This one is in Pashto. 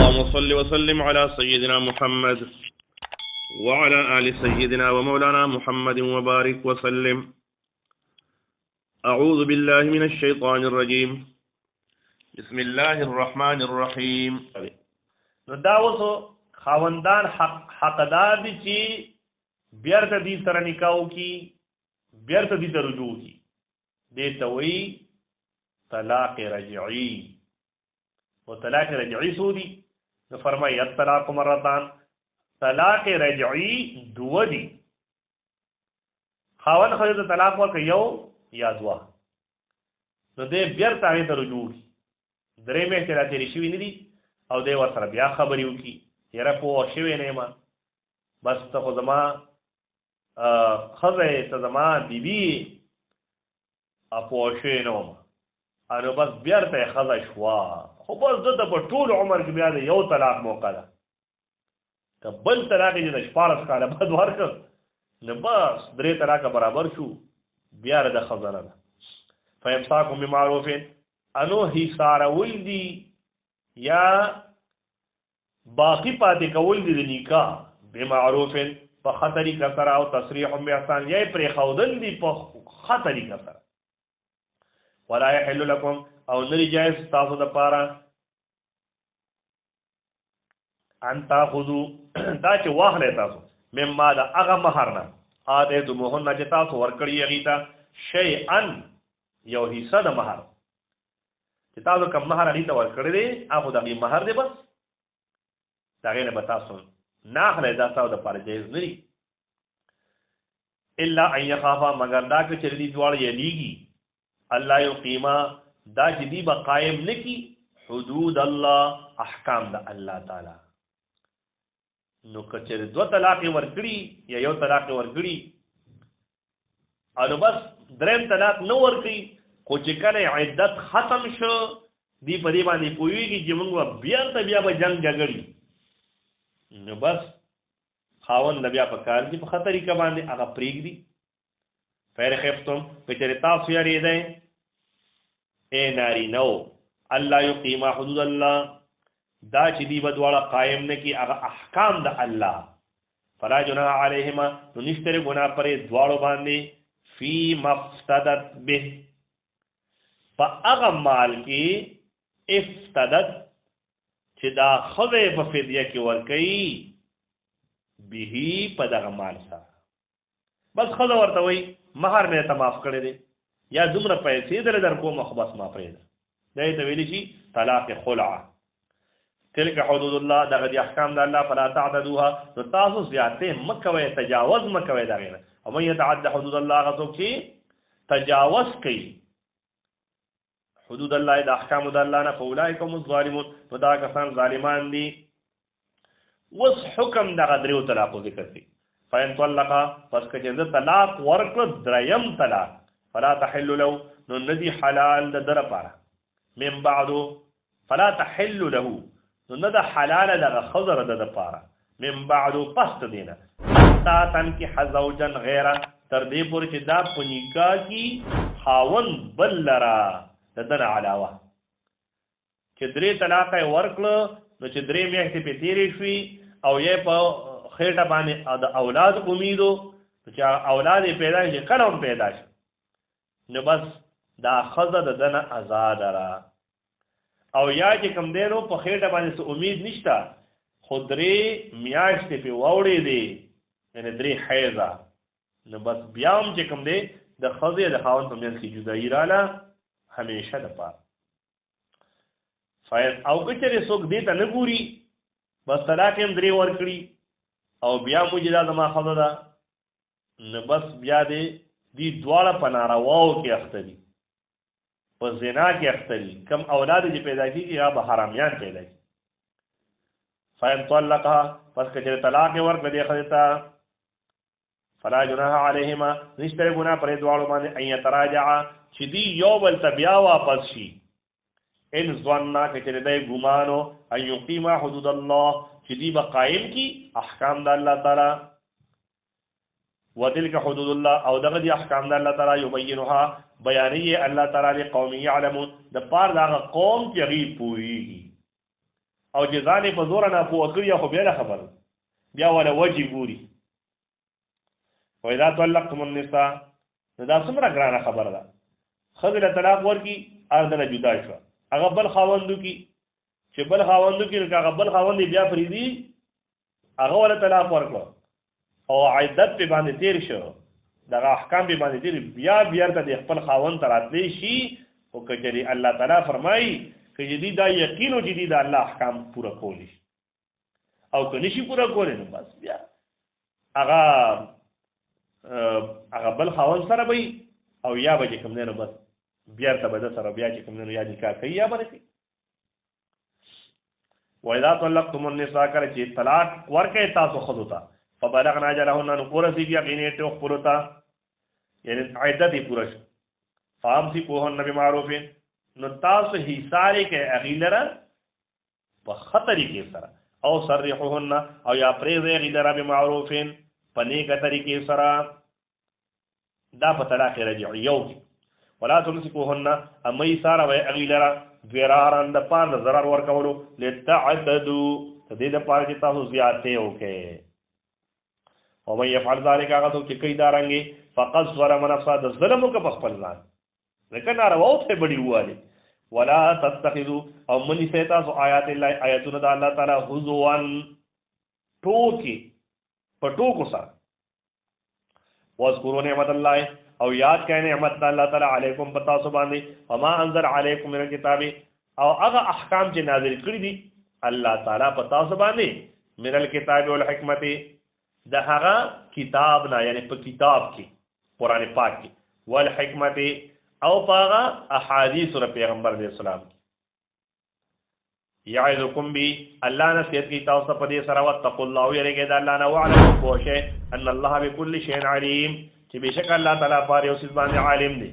اللهم صل وسلم على سيدنا محمد وعلى آل سيدنا ومولانا محمد وبارك وسلم. أعوذ بالله من الشيطان الرجيم. بسم الله الرحمن الرحيم. نو دا وسو خاوندان حقدار دي چې بیرته دي سره نکاو کی بیرته دي ته رجوع کی دې ته وی طلاق رجعی. و طلاق رجعی سودی نو فرمایي الطلاق مرتان، طلاق رجعی دو دی. خاوند خو ته طلاق ورکړي یو یا دوا، نو دې بیرته هغې ته رجوع کی. درې میاشتې را تېرې شوي نه دي او دی ورسره بیا خبرې وکړي، یاره پوه شوی نه یم، بس ته خو زما ښځه ته زما بیبي پوه شوی نه وم، نو بس بیرته یې ښځه شوه، خو بس ده ته په ټول عمر کې بیا د یو طلاق موقع ده. که بل طلاق یې د 14 کاله بعد ورکړ نو بس 3 طلاقه برابر شو، بیا د ښځه نه ده. فامساکم بمعروف، انو حصارول دي یا باقی پاتې کول دي د نکاح بمعروف په ښه طریقه سره، او تصریح باحسان یا یې پرېښودل دي په ښه طریقه سره. ولا یحل لکم، او نه دی جایز تاسو دپاره ان تاخذو دا چې واخلئ تاسو مما د هغه مهر نه آتیتموهن چې تاسو ورکړي هغې ته شیئا یو حصه د مهر، چې تاسو کوم مهر هغې ته ورکړی دی هغه د هغې مهر دی، بس د هغې نه به تاسو نه اخلئ، دا تاسو دپاره جایز نه دي. الا ان یخافا، مګر دا که چېرې دي دواړه یریږي الله یقیما دا چې دی به قایم نه کي حدود الله، احکام د الله تعالی. نو که چېرې 2 طلاقې ورکړي یا 1 طلاق ورکړي او نو بس 3 طلاق نه ورکړي، خو چې کله عدت ختم شو دی په دې باندې پوهېږي چې موږ بیرته بیا به جنګ جګړي، نو بس خاوند له بیا په کار دي په ښه طریقه باندې هغه پرېږدي. فیر خفتم، که چېرې تاسو یارېدئ اے نارینهو الله یقیما حدود الله، دا چې دی به دواړه قایم نه کي هغه احکام د الله، فلا جناح علیهما، نو نشته دی ګناه پرې دواړو باندې فی مفتدت به، په هغه مال کې افتدت چې دا ښځه په فدیه کې ورکوي به په دغه مال سره. بس ښځه ورته وایي مهر مې ته معاف کړی دی یا دومره پیسې درې در کوم، خو بس ما پرېږده، دا یې ته ویلی شي طلاق خلعه. تلک حدود الله، دغه دي احکام د الله، فلا تعتدوها، نو تاسو زیاتې مه کوئ، تجاوز مه کوئ د هغې نه. او من یتعد حدود الله، هغه څوک چې تجاوز کوي حدود الله د احکامو د الله نه، فاولئک هم الظالمون، نو دا کسان ظالمان دي. اوس حکم دغه 3 طلاقو ذکر کوي. فإن طلقا، پس که چې د طلاق ورکړه 3م طلاق، فلا تحل له، نو ندی حلال د در پاره، من بعدو فلا تحل له، نو نه د حلال دغه ښځه د د پاره، من بعدو پس د دینه، حتی تنکح زوجا غیره، تر دې پورې چې دا په نکاح کې خاوند بل لره د ده نه علاوه. چې 3 طلاقه یې ورکړه نو چې 3 میاشتې پرې تېرې شوي او یې په خېټه باندې د اولاد امیدو چې اولاد یې پیدا شي، کله هم پیدا شي، نو بس دا ښځه د ده نه ازاده ده. او یا چې کوم دی نو په خېټه باندې څه امید نشته، خو 3 میاشتې پرې واوړې دي، یعنې 3 حیضه، نو بس بیا هم چې کوم دی د ښځې د خاوند په منځ کې جدایي راله همیشه دپاره. او که چېرې څوک دې ته نه ګوري، بس طلاق یې هم 3 ورکړي او بیا موجي دا زما ښځه ده، نو بس بیا دې دواړه په نارواو کې اخته دي، په زنا کې اخته دي. کم اولاد چې پیدا کېږي هغه به حرامیان پیدا کېږي. فإن طلقها، پس که چېرې طلاق یې ورکړه دې ښځې ته، فلا جناح علیهما، نشته دی ګناه پرې دواړو باندې، ان یتراجعا، چې دی یو بل ته بیا واپس شي، ان ظنا، که چېرې دی ګمانو، ان یقیما حدود الله، چې دی به قائم کی احکام د الله تعالی. وتلك حدود الله، او دغه دی احکام د الله تعالی، یبینها، بیانیه الله تعالی لقوم یعلمون، د پار دغه قوم چې هغوی پوهېږي. او چې ځانې په زوره ناپوه کړي خو بیا خبر بیا ولا وجه ګوري وإذا طلقتم النساء دا څومره ګرانه خبره ده ښځې له طلاق ورکړي اردنه جدا شوه هغه بل خاوندو کې چې بل خاوندو کې نو هغه بل خاوند بیا فریدي هغه ولا طلاق ورکړه او عدت په باندې تیر شو دغه احکام به باندې تیر بیا ته د خپل خاوند تر راتلی شي او کچري الله تعالی فرمایي چې دې دا یقین او دې دا الله احکام پورا کولی او که نشي پورا کولی نو بس بیا هغه بل خاوند سره وي او یا به کوم نه بس بیا ته به سره بیا چې کوم نه یا نکاح کوي یا به کوي وإذا طلقتم النساء کله چې طلاق ورکې تاسو خذوتا فبلغنا اجلهن ان قرسي یقینه ته خپلوتا یعنی عدت پورا شو فامسكوهن بمعروف نو تاسو حصاري کې اغیلره په خطرې کې سره او صرحوهن او یا پریزه اغیلره بمعروف په نیکه طریقې سره دا په طلاق رجعي یو ولا تمسكوهن اما ایثار و اغیلره ضرارا د پاره ضرر ورکولو لتعددوا دې د پاره چې تاسو زیاتې وکړي ومن يفعل ذلك هغه څوک چې کوي دا رنګي فقد ظلم نفسه د ظلم وکړ په خپل ځان لکه ناروا ته بډي واله ولا تتخذوا او منی سیتا سو آیات الله آیاتونه د الله تعالی هزوا ټوکی په ټوکو سره واذكروا نعمت الله او یاد کړئ نعمت الله تعالی علیکم پتا سو باندې وما انزل علیکم من الكتاب او هغه احکام چې نازل کړی دي الله تعالی پتا سو باندې من الكتاب والحکمت د هغه کتاب نه یعنی په کتاب کې قران پاک کې والحکمت او پاغه احادیث ر پیغمبر علیہ السلام یعظکم بی الله نصیحت کی تاسو په دې سره وتقوا الله یریګه د الله نه وعلم بوشه ان الله بكل شیء علیم چې بشک الله تعالی پر یو څه باندې عالم دی